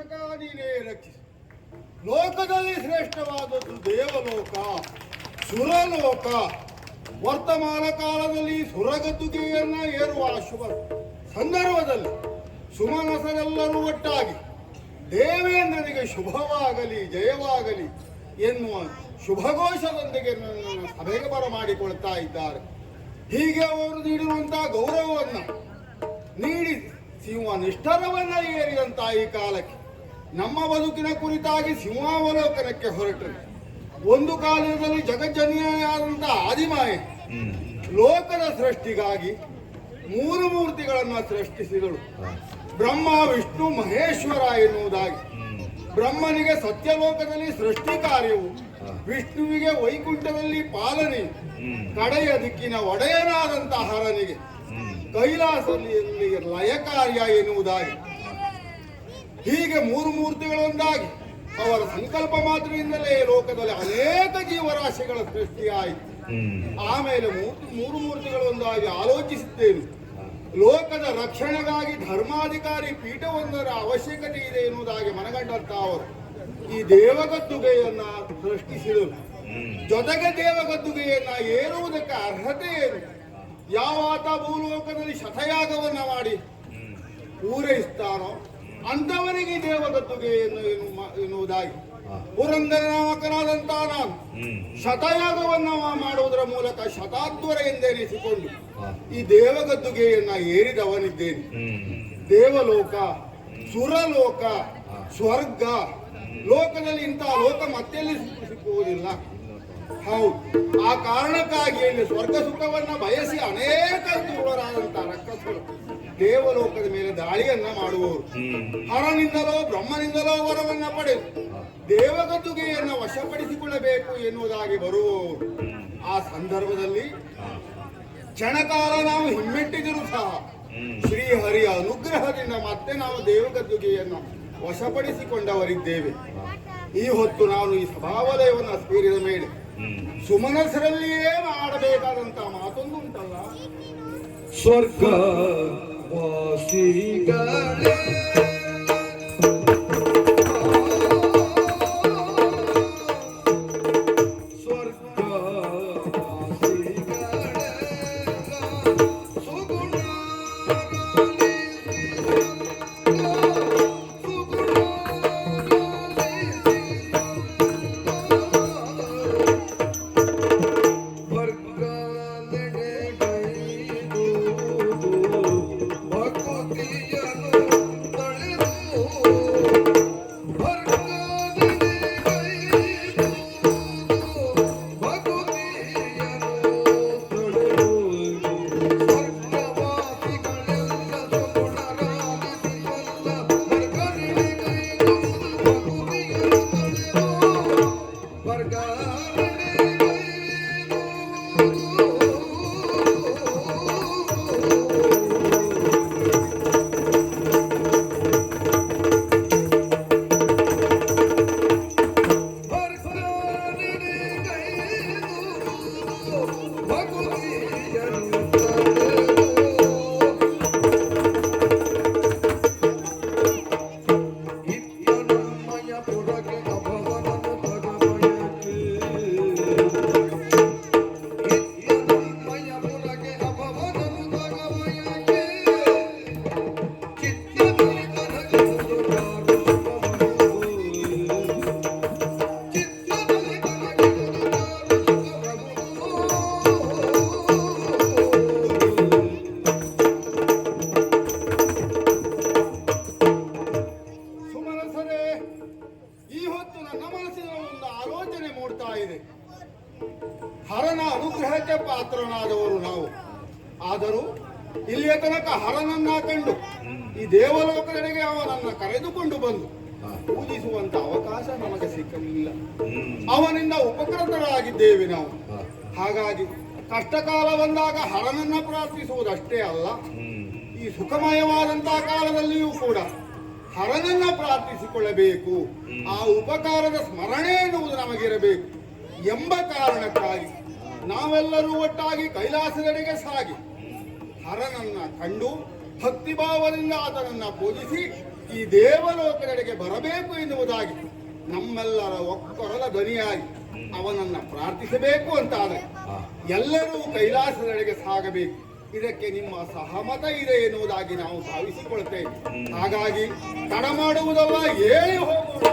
ರಕ್ಷಕ ನೀನೇ ರಕ್ಷಿಸು. ಲೋಕದಲ್ಲಿ ಶ್ರೇಷ್ಠವಾದದ್ದು ದೇವಲೋಕ, ಸುರಲೋಕ. ವರ್ತಮಾನ ಕಾಲದಲ್ಲಿ ಸುರಗದ್ದುಗೆಯನ್ನ ಏರುವ ಶುಭ ಸಂದರ್ಭದಲ್ಲಿ ಸುಮನಸರೆಲ್ಲರೂ ಒಟ್ಟಾಗಿ ದೇವೇಂದ್ರನಿಗೆ ಶುಭವಾಗಲಿ ಜಯವಾಗಲಿ ಎನ್ನುವ ಶುಭಘೋಷದೊಂದಿಗೆ ನನ್ನನ್ನು ಸಭೆಗೆ ಬರಮಾಡಿಕೊಳ್ತಾ ಇದ್ದಾರೆ. ಹೀಗೆ ಅವರು ನೀಡಿರುವಂತಹ ಗೌರವವನ್ನು ನೀಡಿ ಸಿಂಹ ನಿಷ್ಠರವನ್ನ ಏರಿದಂತಹ ಈ ಕಾಲಕ್ಕೆ ನಮ್ಮ ಬದುಕಿನ ಕುರಿತಾಗಿ ಸಿಂಹಾವಲೋಕನಕ್ಕೆ ಹೊರಟರು. ಒಂದು ಕಾಲದಲ್ಲಿ ಜಗಜ್ಜನಿಯಾದಂತಹ ಆದಿಮಾಯೆ ಲೋಕದ ಸೃಷ್ಟಿಗಾಗಿ ಮೂರು ಮೂರ್ತಿಗಳನ್ನ ಸೃಷ್ಟಿಸಿದಳು. ಬ್ರಹ್ಮ ವಿಷ್ಣು ಮಹೇಶ್ವರ ಎನ್ನುವುದಾಗಿ. ಬ್ರಹ್ಮನಿಗೆ ಸತ್ಯಲೋಕದಲ್ಲಿ ಸೃಷ್ಟಿ ಕಾರ್ಯವು, ವಿಷ್ಣುವಿಗೆ ವೈಕುಂಠದಲ್ಲಿ ಪಾಲನೆ, ಕಡೆಯ ದಿಕ್ಕಿನ ಒಡೆಯನಾದಂತಹ ಹರನಿಗೆ ಕೈಲಾಸದಲ್ಲಿ ಲಯ ಕಾರ್ಯ ಎನ್ನುವುದಾಗಿ. ಹೀಗೆ ಮೂರು ಮೂರ್ತಿಗಳೊಂದಾಗಿ ಅವರ ಸಂಕಲ್ಪ ಮಾತ್ರದಿಂದಲೇ ಲೋಕದಲ್ಲಿ ಅನೇಕ ಜೀವರಾಶಿಗಳ ಸೃಷ್ಟಿಯಾಯಿತು. ಆಮೇಲೆ ಮೂರು ಮೂರ್ತಿಗಳೊಂದಾಗಿ ಆಲೋಚಿಸಿದ್ದೇನು, ಲೋಕದ ರಕ್ಷಣೆಗಾಗಿ ಧರ್ಮಾಧಿಕಾರಿ ಪೀಠವೊಂದರ ಅವಶ್ಯಕತೆ ಇದೆ ಎನ್ನುವುದಾಗಿ ಮನಗಂಡಂತ ಅವರು ಈ ದೇವಗದ್ದುಗೆಯನ್ನ ಸೃಷ್ಟಿಸಿದರು. ಜೊತೆಗೆ ದೇವಗದ್ದುಗೆಯನ್ನ ಏರುವುದಕ್ಕೆ ಅರ್ಹತೆ ಏನು? ಯಾವಾತ ಭೂಲೋಕದಲ್ಲಿ ಶತಯಾಗವನ್ನ ಮಾಡಿ ಪೂರೈಸ್ತಾನೋ ಅಂತವನಿಗೆ ದೇವಗದ್ದುಗೆ ಎನ್ನುವುದಾಗಿ ಪುರಂದರ ನಾಮಕನಾದಂತಹ ನಾನು ಶತಯಾಗವನ್ನ ಮಾಡುವುದರ ಮೂಲಕ ಶತಾದ್ವರ ಎಂದೆನಿಸಿಕೊಂಡು ಈ ದೇವಗದ್ದುಗೆಯನ್ನ ಏರಿದವನಿದ್ದೇನೆ. ದೇವಲೋಕ, ಸುರಲೋಕ, ಸ್ವರ್ಗ, ಲೋಕದಲ್ಲಿ ಇಂತಹ ಲೋಕ ಮತ್ತೆಲ್ಲಿ ಸಿಕ್ಕುವುದಿಲ್ಲ. ಹೌದು, ಆ ಕಾರಣಕ್ಕಾಗಿ ಇಲ್ಲಿ ಸ್ವರ್ಗ ಸುಖವನ್ನ ಬಯಸಿ ಅನೇಕ ದುರ್ವರಾದಂತಹ ರಕ್ಕಸರು ದೇವಲೋಕದ ಮೇಲೆ ದಾಳಿಯನ್ನ ಮಾಡುವವರು. ಹರನಿಂದಲೋ ಬ್ರಹ್ಮನಿಂದಲೋ ವರವನ್ನ ಪಡೆದು ದೇವಗದ್ದುಗೆಯನ್ನ ವಶಪಡಿಸಿಕೊಳ್ಳಬೇಕು ಎನ್ನುವುದಾಗಿ ಬರುವವರು. ಆ ಸಂದರ್ಭದಲ್ಲಿ ಕ್ಷಣಕಾಲ ನಾವು ಹಿಮ್ಮೆಟ್ಟಿದರೂ ಸಹ ಶ್ರೀಹರಿಯ ಅನುಗ್ರಹದಿಂದ ಮತ್ತೆ ನಾವು ದೇವಗದ್ದುಗೆಯನ್ನ ವಶಪಡಿಸಿಕೊಂಡವರಿದ್ದೇವೆ. ಈ ಹೊತ್ತು ನಾನು ಈ ಸಭಾವಲಯವನ್ನು ಸೇರಿದ ಮೇಲೆ ಸುಮನಸರಲ್ಲಿಯೇ ಮಾಡಬೇಕಾದಂತಹ ಮಾತೊಂದು ಉಂಟಲ್ಲ, ಸ್ವರ್ಗ ವಾಸಿಗಳೇ ಹರನ ಅನುಗ್ರಹಕ್ಕೆ ಪಾತ್ರನಾದವರು ನಾವು. ಆದರೂ ಇಲ್ಲಿಯ ತನಕ ಹರನನ್ನ ಕಂಡು ಈ ದೇವಲೋಕದೆಡೆಗೆ ಅವನನ್ನ ಕರೆದುಕೊಂಡು ಬಂದು ಪೂಜಿಸುವಂತ ಅವಕಾಶ ನಮಗೆ ಸಿಕ್ಕಲಿಲ್ಲ. ಅವನಿಂದ ಉಪಕೃತರಾಗಿದ್ದೇವೆ ನಾವು. ಹಾಗಾಗಿ ಕಷ್ಟಕಾಲ ಬಂದಾಗ ಹರನನ್ನ ಪ್ರಾರ್ಥಿಸುವುದಷ್ಟೇ ಅಲ್ಲ, ಈ ಸುಖಮಯವಾದಂತಹ ಕಾಲದಲ್ಲಿಯೂ ಕೂಡ ಹರನನ್ನ ಪ್ರಾರ್ಥಿಸಿಕೊಳ್ಳಬೇಕು. ಆ ಉಪಕಾರದ ಸ್ಮರಣೆ ಎನ್ನುವುದು ನಮಗಿರಬೇಕು ಎಂಬ ಕಾರಣಕ್ಕಾಗಿ ನಾವೆಲ್ಲರೂ ಒಟ್ಟಾಗಿ ಕೈಲಾಸದೆಡೆಗೆ ಸಾಗಿ ಹರನನ್ನ ಕಂಡು ಭಕ್ತಿಭಾವದಿಂದ ಆತನನ್ನ ಪೂಜಿಸಿ ಈ ದೇವಲೋಕದೆಡೆಗೆ ಬರಬೇಕು ಎನ್ನುವುದಾಗಿ ನಮ್ಮೆಲ್ಲರ ಒಕ್ಕೊರಲ ಧ್ವನಿಯಾಗಿ ಅವನನ್ನ ಪ್ರಾರ್ಥಿಸಬೇಕು ಅಂತಾದರೆ ಎಲ್ಲರೂ ಕೈಲಾಸದೆಡೆಗೆ ಸಾಗಬೇಕು. ಇದಕ್ಕೆ ನಿಮ್ಮ ಸಹಮತ ಇದೆ ಎನ್ನುವುದಾಗಿ ನಾವು ಭಾವಿಸಿಕೊಳ್ತೇವೆ. ಹಾಗಾಗಿ ತಡ ಮಾಡುವುದಲ್ಲ, ಏಳಿ ಹೋಗುವುದು.